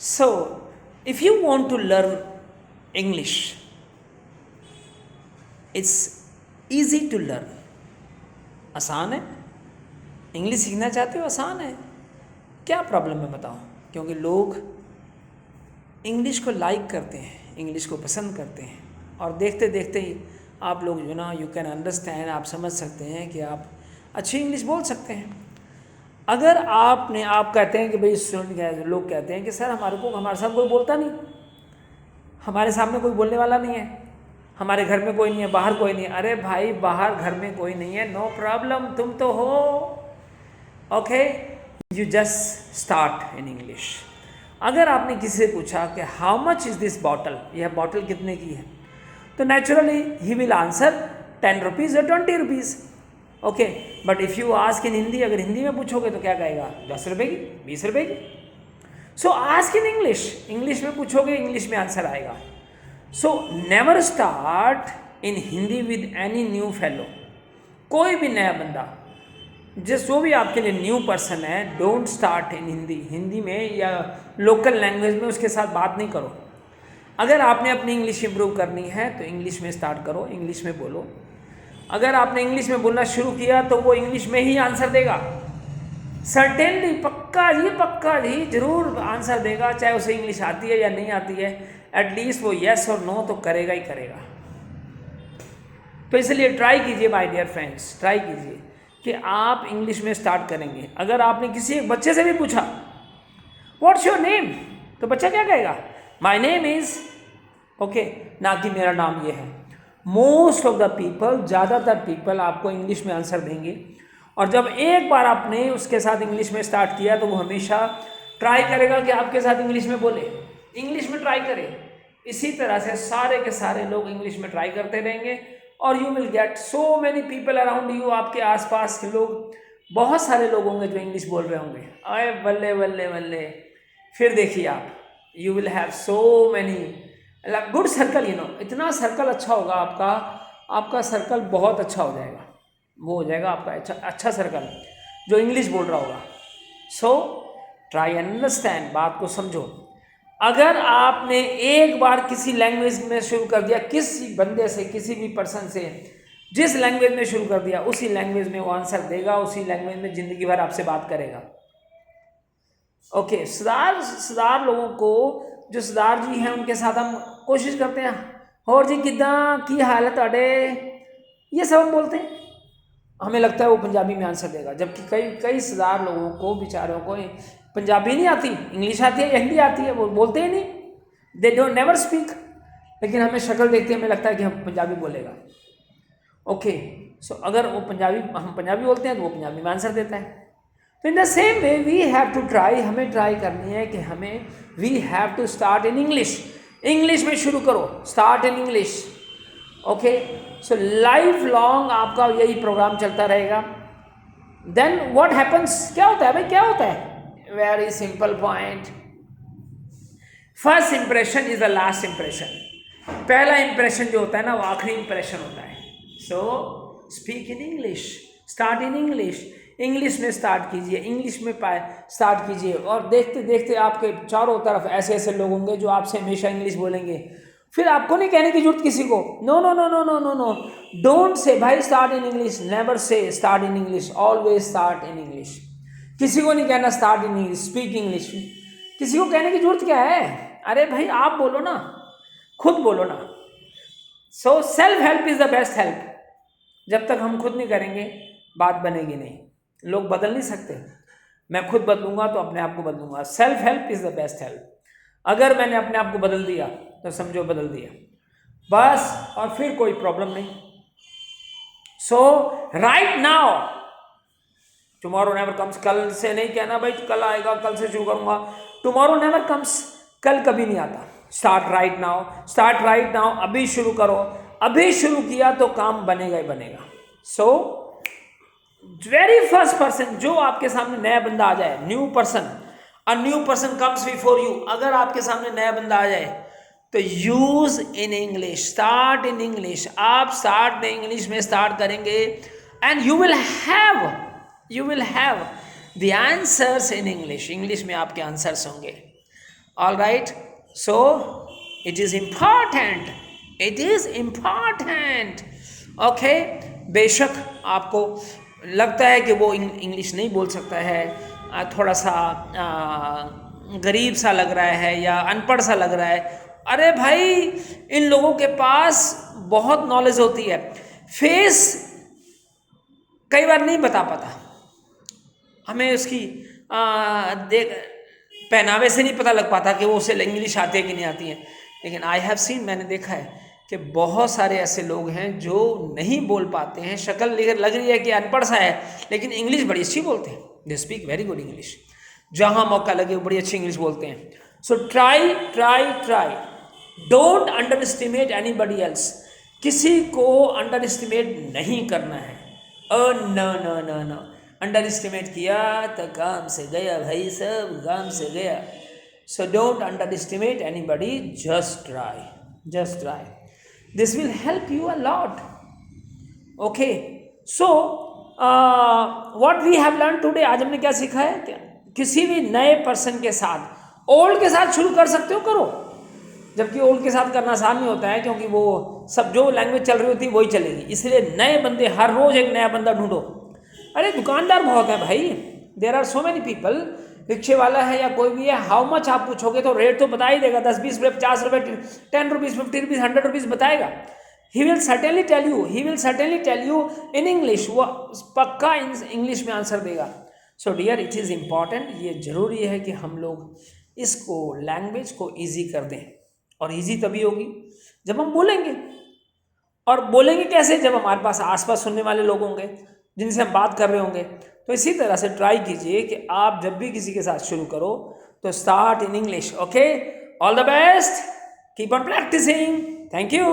So, if you want to learn English, it's easy to learn. आसान है. English सीखना चाहते हो, आसान है. क्या प्रॉब्लम है बताओ? क्योंकि लोग इंग्लिश को लाइक करते हैं, इंग्लिश को पसंद करते हैं, और देखते देखते ही आप लोग जो ना, यू कैन अंडरस्टैंड, आप समझ सकते हैं कि आप अच्छी इंग्लिश बोल सकते हैं. अगर आप कहते हैं कि भाई लोग कहते हैं कि सर हमारे साथ कोई बोलता नहीं, हमारे सामने कोई बोलने वाला नहीं है, हमारे घर में कोई नहीं है, बाहर कोई नहीं है. अरे भाई, बाहर घर में कोई नहीं है, नो प्रॉब्लम, तुम तो हो. Okay, you just start in English. अगर आपने किसी से पूछा कि how much is this bottle, यह बॉटल कितने की है, तो naturally he will answer 10 rupees या 20 rupees. Okay, but if you ask in Hindi, अगर हिंदी में पूछोगे तो क्या कहेगा? 10 रुपये की, 20 रुपये की. सो आस्क इन इंग्लिश, इंग्लिश में पूछोगे, इंग्लिश में आंसर आएगा. So never start in Hindi with any new fellow. कोई भी नया बंदा, जो भी आपके लिए न्यू पर्सन है, don't start in Hindi. Hindi में या लोकल लैंग्वेज में उसके साथ बात नहीं करो. अगर आपने अपनी इंग्लिश इंप्रूव करनी है तो इंग्लिश में स्टार्ट करो, इंग्लिश में बोलो. अगर आपने इंग्लिश में बोलना शुरू किया तो वो इंग्लिश में ही आंसर देगा. सर्टेनली, पक्का जी जरूर आंसर देगा, चाहे उसे इंग्लिश आती है या नहीं आती है. एटलीस्ट वो येस और नो तो करेगा ही करेगा. तो इसलिए ट्राई कीजिए माय डियर फ्रेंड्स, ट्राई कीजिए कि आप इंग्लिश में स्टार्ट करेंगे. अगर आपने किसी एक बच्चे से भी पूछा व्हाट्स योर नेम, तो बच्चा क्या कहेगा? माय नेम इज़, ओके, ना कि मेरा नाम ये है. मोस्ट ऑफ द पीपल, ज़्यादातर पीपल आपको इंग्लिश में आंसर देंगे. और जब एक बार आपने उसके साथ इंग्लिश में स्टार्ट किया तो वो हमेशा ट्राई करेगा कि आपके साथ इंग्लिश में बोले, इंग्लिश में ट्राई करे. इसी तरह से सारे के सारे लोग इंग्लिश में ट्राई करते रहेंगे और you will get so many people around you. आपके आसपास के लोग, बहुत सारे लोग होंगे जो इंग्लिश बोल रहे होंगे. अरे बल्ले बल्ले बल्ले, फिर देखिए आप, you will have so many good circle, you know. इतना सर्कल अच्छा होगा आपका सर्कल बहुत अच्छा हो जाएगा. वो हो जाएगा आपका अच्छा सर्कल जो इंग्लिश बोल रहा होगा. सो ट्राई एंड अंडरस्टैंड, बात को समझो. अगर आपने एक बार किसी लैंग्वेज में शुरू कर दिया, किसी बंदे से, किसी भी पर्सन से, जिस लैंग्वेज में शुरू कर दिया उसी लैंग्वेज में वो आंसर देगा, उसी लैंग्वेज में ज़िंदगी भर आपसे बात करेगा. ओके, सरदार लोगों को, जो सरदार जी हैं उनके साथ हम कोशिश करते हैं, और जी किदा की हाल है ताड़े, ये सब हम बोलते हैं. हमें लगता है वो पंजाबी में आंसर देगा, जबकि कई सरदार लोगों को, बेचारों को पंजाबी नहीं आती, इंग्लिश आती है या हिंदी आती है, वो बोलते ही नहीं, दे डोंट नेवर स्पीक. लेकिन हमें शक्ल देखते हमें लगता है कि हम पंजाबी बोलेगा. ओके, सो अगर हम पंजाबी बोलते हैं तो वो पंजाबी में आंसर देता है. तो in the same way we have to try, हमें ट्राई करनी है कि we have to start in English. English में शुरू करो, start in English. Okay, so life long आपका यही प्रोग्राम चलता रहेगा. देन व्हाट हैपन्स, क्या होता है भाई, क्या होता है? Very simple point. First impression is the last impression. पहला इंप्रेशन जो होता है ना, वो आखिरी इंप्रेशन होता है. So speak in English, start in English. English में स्टार्ट कीजिए, इंग्लिश में स्टार्ट कीजिए. और देखते देखते आपके चारों तरफ ऐसे ऐसे लोग होंगे जो आपसे हमेशा इंग्लिश बोलेंगे. फिर आपको नहीं कहने की जरूरत किसी को, no no no no no no no, don't say भाई start in English, never say start in English, always start in English. किसी को नहीं कहना start in English, speak English. किसी को कहने की जरूरत क्या है? अरे भाई आप बोलो ना, खुद बोलो ना. So self help is the best help. जब तक हम खुद नहीं करेंगे बात बनेगी नहीं. लोग बदल नहीं सकते. मैं खुद बदलूंगा तो अपने आप को बदलूंगा. Self help is the best help. अगर मैंने अपने आप को बदल दिया तो समझो बदल दिया बस, और फिर कोई प्रॉब्लम नहीं. So right now, tomorrow never comes. कल से नहीं कहना भाई कल आएगा, कल से शुरू करूंगा. टुमारो नेवर कम्स, कल कभी नहीं आता. Start right now, start right now. अभी शुरू करो. अभी शुरू किया तो काम बनेगा ही बनेगा. सो वेरी फर्स्ट पर्सन, जो आपके सामने नया बंदा आ जाए, new person, a new person comes before you. अगर आपके सामने नया बंदा आ जाए तो use in English, start in English. आप स्टार्ट इंग्लिश में स्टार्ट करेंगे and you will have the answers in English. English में आपके आंसर्स होंगे. All right, so it is important, it is important. Okay, बेशक आपको लगता है कि वो इंग्लिश नहीं बोल सकता है, थोड़ा सा गरीब सा लग रहा है या अनपढ़ सा लग रहा है, अरे भाई इन लोगों के पास बहुत नॉलेज होती है। फेस कई बार नहीं बता पाता, हमें उसकी देख पहनावे से नहीं पता लग पाता कि वो उसे इंग्लिश आती है कि नहीं आती है। लेकिन आई हैव सीन, मैंने देखा है कि बहुत सारे ऐसे लोग हैं जो नहीं बोल पाते हैं, शक्ल लग रही है कि अनपढ़ सा है, लेकिन इंग्लिश बड़ी अच्छी बोलते हैं, they speak very good English, जहाँ मौका लगे वो बड़ी अच्छी इंग्लिश बोलते हैं। So try try try, don't underestimate anybody else, किसी को अंडर एस्टिमेट नहीं करना है। No no no no, underestimate किया तो काम से गया भाई, सब काम से गया। So don't underestimate anybody, just try, just try, this will help you a lot. Okay, so what we have learn today, आज हमने क्या सीखा है? क्या किसी भी नए पर्सन के साथ, ओल्ड के साथ शुरू कर सकते हो, करो, जबकि ओल्ड के साथ करना आसान नहीं होता है, क्योंकि वो सब जो लैंग्वेज चल रही होती है वही चलेगी, इसलिए नए बंदे, हर रोज एक नया बंदा ढूंढो। अरे दुकानदार बहुत है भाई, there are so many people, रिक्शे वाला है या कोई भी है, हाउ मच आप पूछोगे तो रेट तो बता ही देगा, 10 20 रुपये, 50 रुपये, 10 रुपीज़, 50 रुपीज़, 100 रुपीज़ बताएगा। He will certainly tell you, he will certainly tell you in English, वो पक्का इंग्लिश में आंसर देगा। So dear, it is important, ये ज़रूरी है कि हम लोग इसको, लैंग्वेज को ईजी कर दें, और ईजी तभी होगी जब हम बोलेंगे। और बोलेंगे कैसे? जब हमारे पास आसपास सुनने वाले लोग होंगे, जिनसे हम बात कर रहे होंगे। तो इसी तरह से ट्राई कीजिए कि आप जब भी किसी के साथ शुरू करो तो start in English. Okay, all the best, keep on practising, thank you.